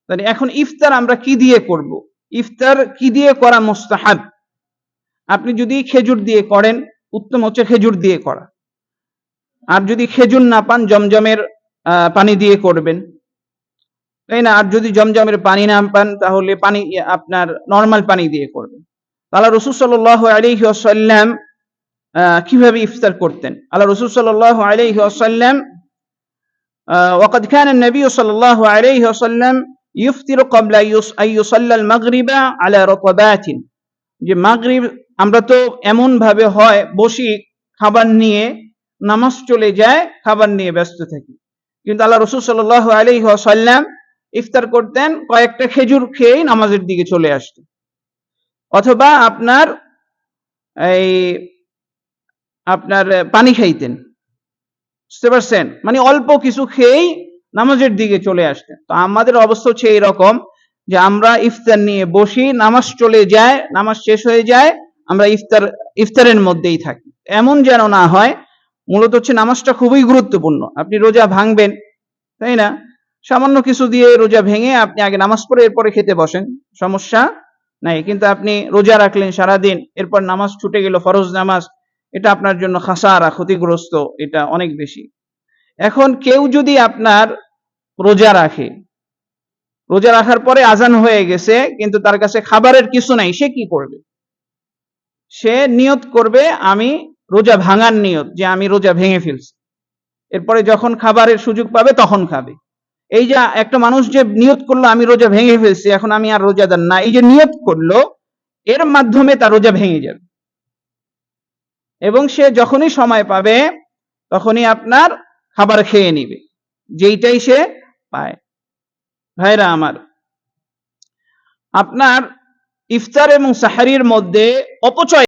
তাহলে এখন ইফতার আমরা কি দিয়ে করব? ইফতার কি দিয়ে করা মুস্তাহাব? আপনি যদি খেজুর দিয়ে করেন, উত্তম হচ্ছে খেজুর দিয়ে করা। আর যদি খেজুর না পান, জমজমের পানি দিয়ে করবেন, তাই না? আর যদি জমজমের পানি না পান, তাহলে পানি আপনার নরমাল পানি দিয়ে করবেন। আল্লাহ রাসূল সাল্লাল্লাহু আলাইহি ওয়াসাল্লাম কিভাবে ইফতার করতেন? আল্লাহ রাসূল সাল্লাল্লাহু আলাইহি ওয়াসাল্লাম وقد كان النبي صلى الله عليه وسلم يفطر قبل أن يصلى المغرب على رطبات। যে মাগরিব আমরা তো এমন ভাবে হয় বসি খাবার নিয়ে, নামাজ চলে যায়, খাবার নিয়ে ব্যস্ত থাকি, কিন্তু আল্লাহ রাসূল সাল্লাল্লাহু আলাইহি ওয়াসাল্লাম ইফতার করতেন কয়েকটা খেজুর খেয়েই নামাজের দিকে চলে আসতেন, অথবা আপনার পানি খাইতেন। বুঝতে পারছেন? মানে অল্প কিছু খেয়েই নামাজের দিকে চলে আসতেন। তো আমাদের অবস্থা হচ্ছে এইরকম যে আমরা ইফতার নিয়ে বসি, নামাজ চলে যায়, নামাজ শেষ হয়ে যায়, আমরা ইফতারের মধ্যেই থাকি। এমন যেন না হয়। মূলত হচ্ছে নামাজটা খুবই গুরুত্বপূর্ণ। আপনি রোজা ভাঙবেন, তাই না? সামান্য কিছু দিয়ে রোজা ভেঙে আপনি আগে নামাজ পড়ে এরপরে খেতে বসেন, সমস্যা নাই। কিন্তু আপনি রোজা রাখলেন সারাদিন, এরপর নামাজ ছুটে গেল, ফরজ নামাজ, এটা আপনার জন্য খাসারা, ক্ষতিগ্রস্ত, এটা অনেক বেশি। এখন কেউ যদি আপনার রোজা রাখে, রোজা রাখার পরে আজান হয়ে গেছে, কিন্তু তার কাছে খাবারের কিছু নাই, সে কি করবে? সে নিয়ত করবে, আমি রোজা ভাঙার নিয়ত, যে আমি রোজা ভেঙে ফেলছি, এরপরে যখন খাবারের সুযোগ পাবে তখন খাবে। এই যে একটা মানুষ যে নিয়ত করলো আমি রোজা ভেঙে ফেলছি, এখন আমি আর রোজাদার না, এই যে নিয়ত করলো, এর মাধ্যমে তার রোজা ভেঙে যাবে, এবং সে যখনই সময় পাবে তখনই আপনার খাবার খেয়ে নিবে, যেইটাই সে পায়। ভাইরা আমার, আপনার ইফতার এবং সাহারির মধ্যে অপচয়